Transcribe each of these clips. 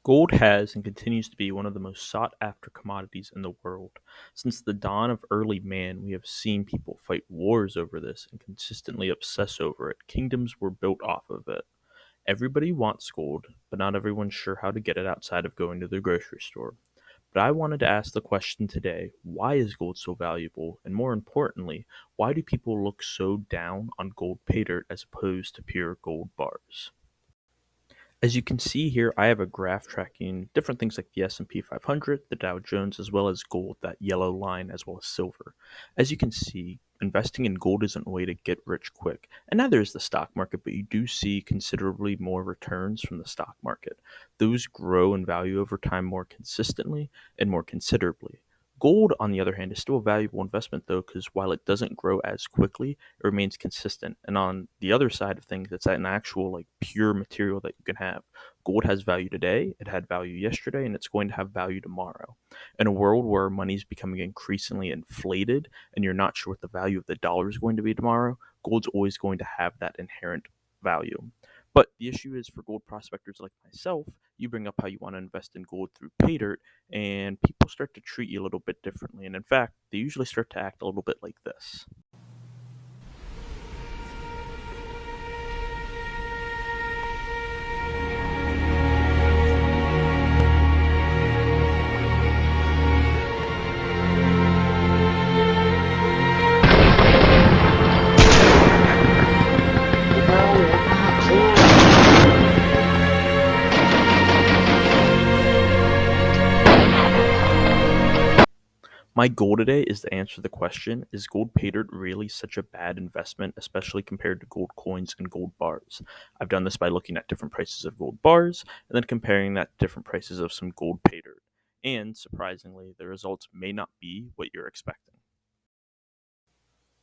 Gold has and continues to be one of the most sought-after commodities in the world. Since the dawn of early man, we have seen people fight wars over this and consistently obsess over it. Kingdoms were built off of it. Everybody wants gold, but not everyone's sure how to get it outside of going to the grocery store. But I wanted to ask the question today, why is gold so valuable? And more importantly, why do people look so down on gold paydirt as opposed to pure gold bars? As you can see here, I have a graph tracking different things like the S&P 500, the Dow Jones, as well as gold, that yellow line, as well as silver. As you can see, investing in gold isn't a way to get rich quick, and neither is the stock market, but you do see considerably more returns from the stock market. Those grow in value over time more consistently and more considerably. Gold, on the other hand, is still a valuable investment, though, because while it doesn't grow as quickly, it remains consistent. And on the other side of things, it's an actual, like, pure material that you can have. Gold has value today, it had value yesterday, and it's going to have value tomorrow. In a world where money is becoming increasingly inflated and you're not sure what the value of the dollar is going to be tomorrow, gold's always going to have that inherent value. But the issue is, for gold prospectors like myself, you bring up how you want to invest in gold through Paydirt, and people start to treat you a little bit differently. And in fact, they usually start to act a little bit like this. My goal today is to answer the question, is gold paydirt really such a bad investment, especially compared to gold coins and gold bars? I've done this by looking at different prices of gold bars and then comparing that to different prices of some gold paydirt. And surprisingly, the results may not be what you're expecting.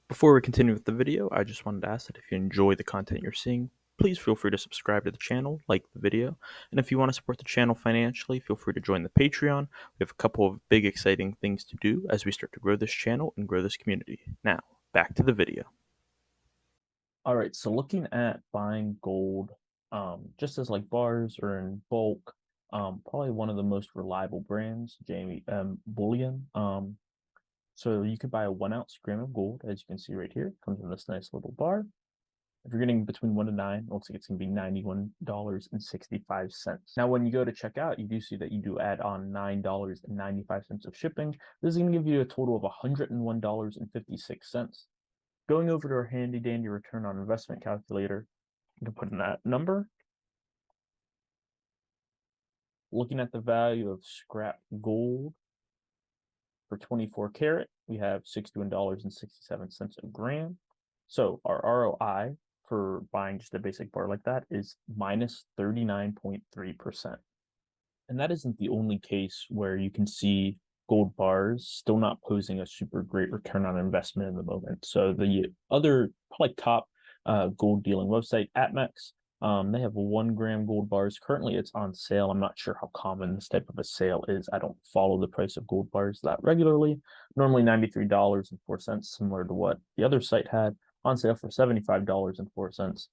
Before we continue with the video, I just wanted to ask that if you enjoy the content you're seeing, please feel free to subscribe to the channel, like the video, and if you want to support the channel financially, feel free to join the Patreon. We have a couple of big exciting things to do as we start to grow this channel and grow this community. Now, back to the video. All right, so looking at buying gold, just as like bars or in bulk, probably one of the most reliable brands, Jamie Bullion. So you could buy a 1 ounce gram of gold, as you can see right here. It comes in this nice little bar. If you're getting between 1 and 9, it looks like it's going to be $91.65. Now, when you go to check out, you do see that you do add on $9.95 of shipping. This is going to give you a total of $101.56. Going over to our handy dandy return on investment calculator, you can put in that number. Looking at the value of scrap gold for 24 karat, we have $61.67 a gram. So our ROI for buying just a basic bar like that is minus 39.3%. And that isn't the only case where you can see gold bars still not posing a super great return on investment in the moment. So the other probably top gold dealing website, ATMEX, they have 1 gram gold bars. Currently, it's on sale. I'm not sure how common this type of a sale is. I don't follow the price of gold bars that regularly. Normally $93.04, similar to what the other site had, on sale for $75.04.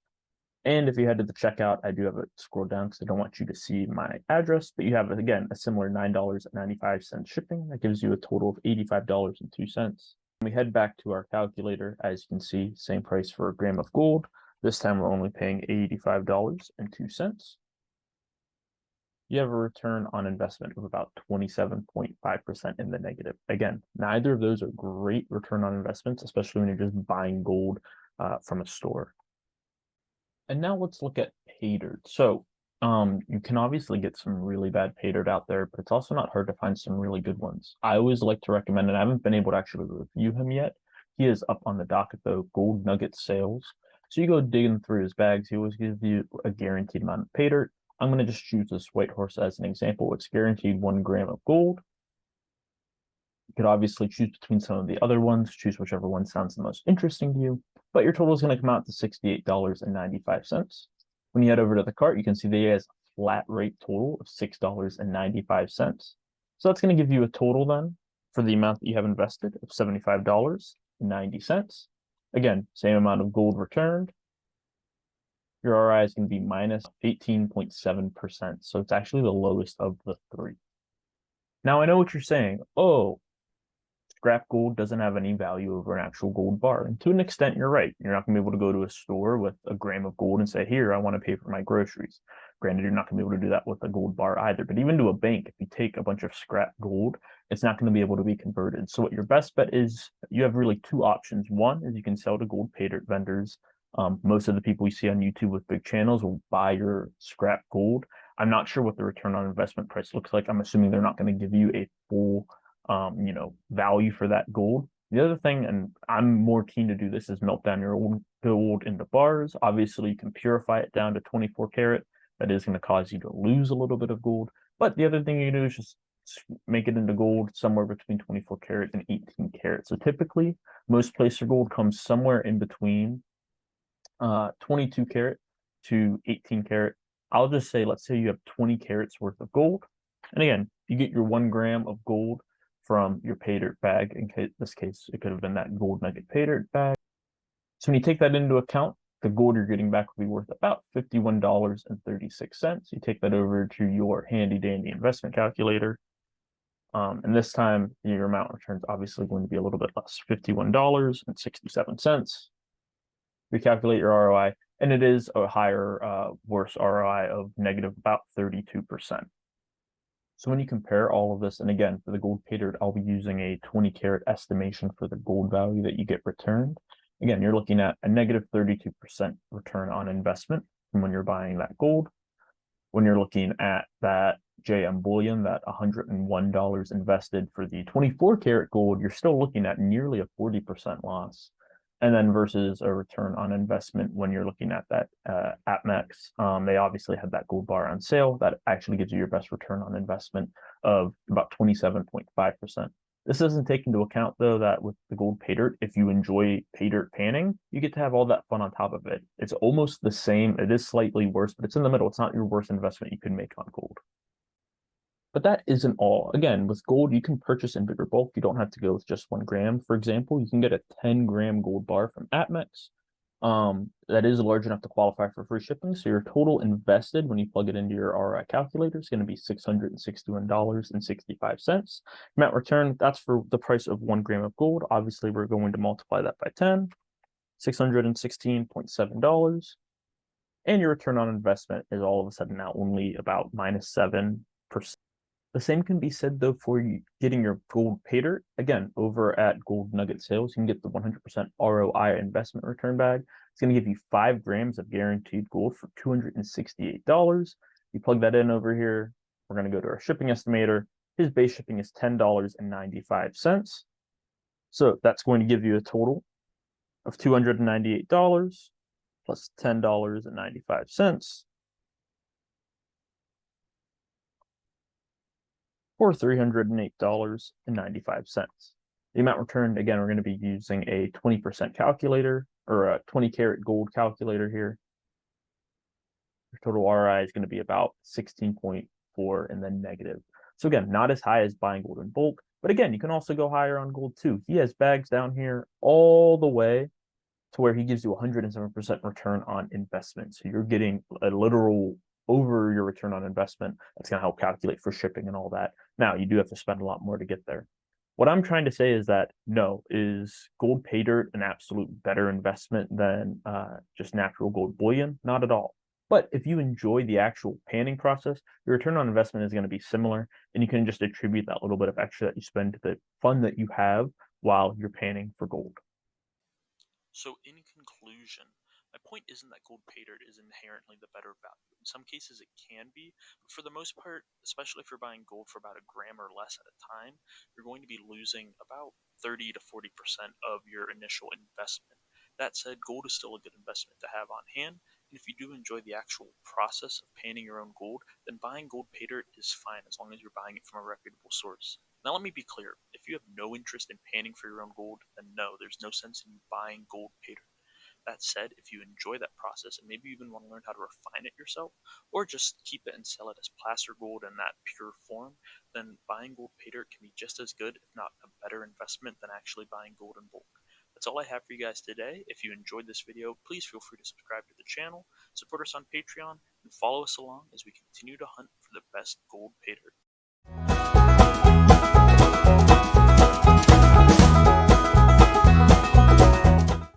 And if you head to the checkout, I do have it scrolled down because I don't want you to see my address, but you have, again, a similar $9.95 shipping. That gives you a total of $85.02. We head back to our calculator. As you can see, same price for a gram of gold. This time we're only paying $85.02. You have a return on investment of about 27.5% in the negative. Again, neither of those are great return on investments, especially when you're just buying gold from a store. And now let's look at Paydirt. So you can obviously get some really bad Paydirt out there, but it's also not hard to find some really good ones. I always like to recommend, and I haven't been able to actually review him yet. He is up on the docket though, Gold Nugget Sales. So you go digging through his bags, he always gives you a guaranteed amount of Paydirt. I'm going to just choose this white horse as an example. It's guaranteed 1 gram of gold. You could obviously choose between some of the other ones, choose whichever one sounds the most interesting to you, but your total is going to come out to $68.95. When you head over to the cart, you can see that he has a flat rate total of $6.95. So that's going to give you a total then for the amount that you have invested of $75.90. Again, same amount of gold returned. your ROI is going to be minus 18.7%. So it's actually the lowest of the three. Now I know what you're saying. Oh, scrap gold doesn't have any value over an actual gold bar. And to an extent, you're right. You're not going to be able to go to a store with a gram of gold and say, here, I want to pay for my groceries. Granted, you're not going to be able to do that with a gold bar either. But even to a bank, if you take a bunch of scrap gold, it's not going to be able to be converted. So what your best bet is, you have really two options. One is you can sell to gold Paydirt vendors. Most of the people you see on YouTube with big channels will buy your scrap gold. I'm not sure what the return on investment price looks like. I'm assuming they're not going to give you a full value for that gold. The other thing, and I'm more keen to do this, is melt down your old gold into bars. Obviously, you can purify it down to 24 karat. That is going to cause you to lose a little bit of gold. But the other thing you do is just make it into gold somewhere between 24 karat and 18 karat. So typically, most placer gold comes somewhere in between 22 karat to 18 karat. I'll just say, let's say you have 20 carats worth of gold. And again, you get your 1 gram of gold from your Paydirt bag. In this case, it could have been that gold nugget Paydirt bag. So when you take that into account, the gold you're getting back will be worth about $51.36. You take that over to your handy dandy investment calculator. And this time your amount returns obviously going to be a little bit less, $51.67. Recalculate your ROI, and it is a higher, worse ROI of negative about 32%. So when you compare all of this, and again, for the gold Paydirt, I'll be using a 20 karat estimation for the gold value that you get returned. Again, you're looking at a negative 32% return on investment from when you're buying that gold. When you're looking at that JM bullion, that $101 invested for the 24 karat gold, you're still looking at nearly a 40% loss. And then versus a return on investment when you're looking at that APMEX, they obviously had that gold bar on sale. That actually gives you your best return on investment of about 27.5%. This doesn't take into account, though, that with the gold Paydirt, if you enjoy Paydirt panning, you get to have all that fun on top of it. It's almost the same. It is slightly worse, but it's in the middle. It's not your worst investment you can make on gold. But that isn't all. Again, with gold, you can purchase in bigger bulk. You don't have to go with just 1 gram. For example, you can get a 10-gram gold bar from APMEX. That is large enough to qualify for free shipping. So your total invested when you plug it into your ROI calculator is going to be $661.65. Amount return, that's for the price of 1 gram of gold. Obviously, we're going to multiply that by 10, $616.7. And your return on investment is all of a sudden now only about minus 7%. The same can be said, though, for getting your gold Paydirt. Again, over at Gold Nugget Sales, you can get the 100% ROI investment return bag. It's going to give you 5 grams of guaranteed gold for $268. You plug that in over here. We're going to go to our shipping estimator. His base shipping is $10.95. So that's going to give you a total of $298 plus $10.95. for $308.95. The amount returned, again, we're going to be using a 20% calculator or a 20 karat gold calculator here. Your total ROI is going to be about 16.4 and then negative. So again, not as high as buying gold in bulk, but again, you can also go higher on gold too. He has bags down here all the way to where he gives you 107% return on investment. So you're getting a literal over your return on investment. That's going to help calculate for shipping and all that. Now, you do have to spend a lot more to get there. What I'm trying to say is that no, is gold Paydirt an absolute better investment than just natural gold bullion? Not at all. But if you enjoy the actual panning process, your return on investment is going to be similar, and you can just attribute that little bit of extra that you spend to the fun that you have while you're panning for gold. So in conclusion, my point isn't that gold Paydirt is inherently the better value. In some cases it can be, but for the most part, especially if you're buying gold for about a gram or less at a time, you're going to be losing about 30 to 40% of your initial investment. That said, gold is still a good investment to have on hand, and if you do enjoy the actual process of panning your own gold, then buying gold Paydirt is fine as long as you're buying it from a reputable source. Now let me be clear, if you have no interest in panning for your own gold, then no, there's no sense in you buying gold Paydirt. That said, if you enjoy that process and maybe even want to learn how to refine it yourself, or just keep it and sell it as placer gold in that pure form, then buying gold Paydirt can be just as good, if not a better investment than actually buying gold in bulk. That's That's all I have for you guys today. If you enjoyed this video, please feel free to subscribe to the channel, support us on Patreon, and follow us along as we continue to hunt for the best gold pay dirt.